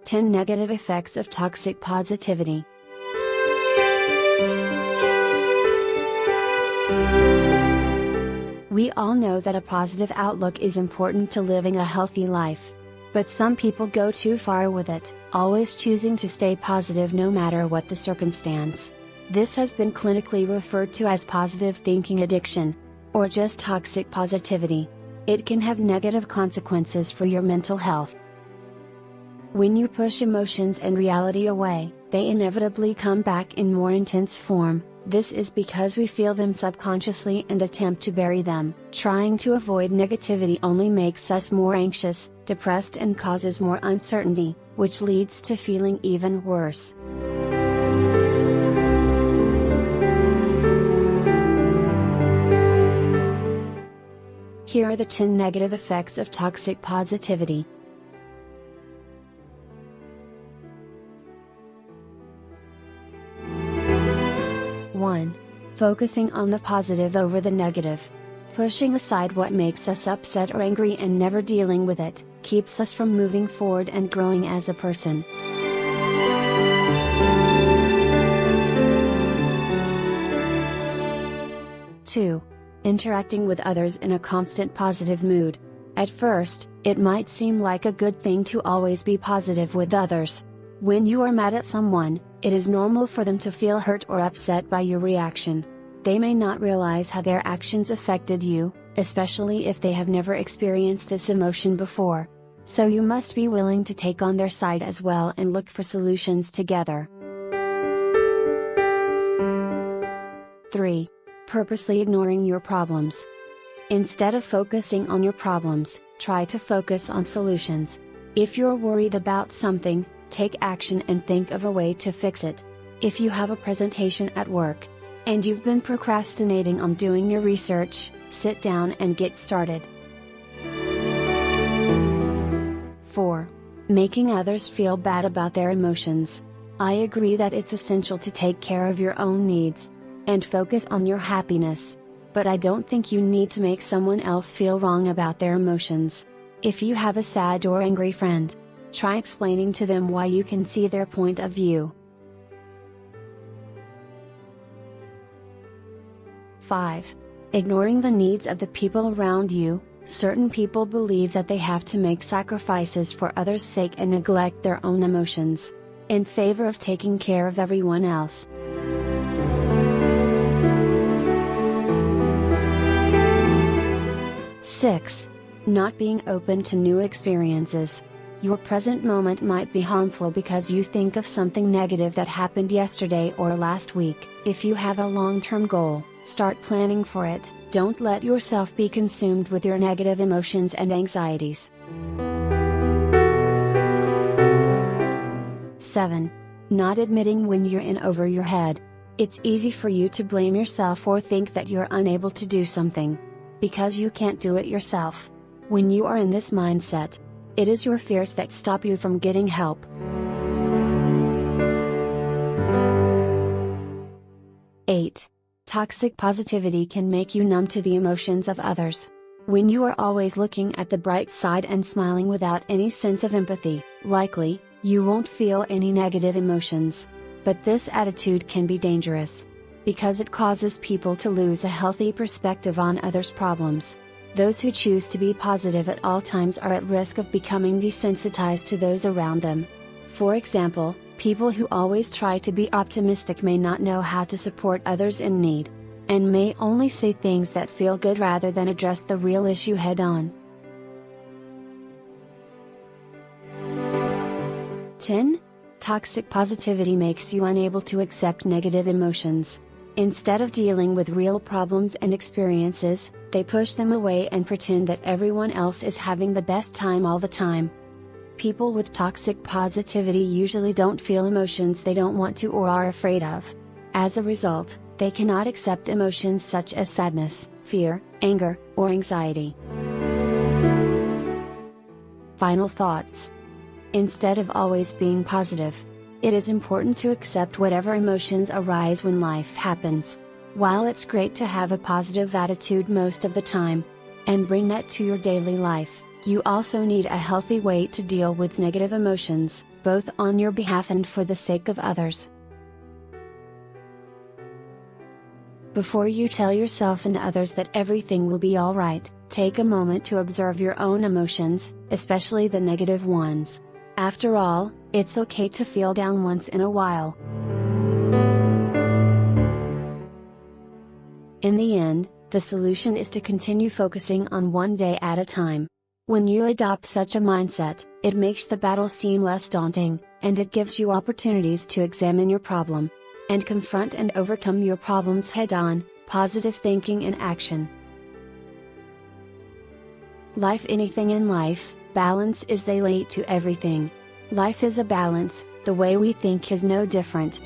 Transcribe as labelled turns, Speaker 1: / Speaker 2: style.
Speaker 1: 10 Negative Effects of Toxic Positivity. We all know that a positive outlook is important to living a healthy life. But some people go too far with it, always choosing to stay positive no matter what the circumstance. This has been clinically referred to as positive thinking addiction, or just toxic positivity. It can have negative consequences for your mental health. When you push emotions and reality away, they inevitably come back in more intense form. This is because we feel them subconsciously and attempt to bury them. Trying to avoid negativity only makes us more anxious, depressed, and causes more uncertainty, which leads to feeling even worse. Here are the 10 negative effects of toxic positivity. 1. Focusing on the positive over the negative. Pushing aside what makes us upset or angry and never dealing with it, keeps us from moving forward and growing as a person. 2. Interacting with others in a constant positive mood. At first, it might seem like a good thing to always be positive with others. When you are mad at someone, it is normal for them to feel hurt or upset by your reaction. They may not realize how their actions affected you, especially if they have never experienced this emotion before. So you must be willing to take on their side as well and look for solutions together. 3. Purposely ignoring your problems. Instead of focusing on your problems, try to focus on solutions. If you're worried about something, take action and think of a way to fix it. If you have a presentation at work, and you've been procrastinating on doing your research, sit down and get started. 4. Making others feel bad about their emotions. I agree that it's essential to take care of your own needs, and focus on your happiness. But I don't think you need to make someone else feel wrong about their emotions. If you have a sad or angry friend, try explaining to them why you can see their point of view. 5. Ignoring the needs of the people around you. Certain people believe that they have to make sacrifices for others' sake and neglect their own emotions, in favor of taking care of everyone else. 6. Not being open to new experiences. Your present moment might be harmful because you think of something negative that happened yesterday or last week. If you have a long-term goal, start planning for it. Don't let yourself be consumed with your negative emotions and anxieties. 7. Not admitting when you're in over your head. It's easy for you to blame yourself or think that you're unable to do something, because you can't do it yourself. When you are in this mindset, it is your fears that stop you from getting help. 8. Toxic positivity can make you numb to the emotions of others. When you are always looking at the bright side and smiling without any sense of empathy, likely, you won't feel any negative emotions. But this attitude can be dangerous, because it causes people to lose a healthy perspective on others' problems. Those who choose to be positive at all times are at risk of becoming desensitized to those around them. For example, people who always try to be optimistic may not know how to support others in need, and may only say things that feel good rather than address the real issue head on. 10. Toxic positivity makes you unable to accept negative emotions. Instead of dealing with real problems and experiences, they push them away and pretend that everyone else is having the best time all the time. People with toxic positivity usually don't feel emotions they don't want to or are afraid of. As a result, they cannot accept emotions such as sadness, fear, anger, or anxiety. Final thoughts. Instead of always being positive, it is important to accept whatever emotions arise when life happens. While it's great to have a positive attitude most of the time, and bring that to your daily life, you also need a healthy way to deal with negative emotions. both on your behalf and for the sake of others. Before you tell yourself and others that everything will be alright, take a moment to observe your own emotions, especially the negative ones. After all, it's okay to feel down once in a while. In the end, the solution is to continue focusing on one day at a time. When you adopt such a mindset, it makes the battle seem less daunting, and it gives you opportunities to examine your problem and confront and overcome your problems head-on. Positive thinking in action. Life. Anything in life, balance is the key to everything. Life is a balance, the way we think is no different.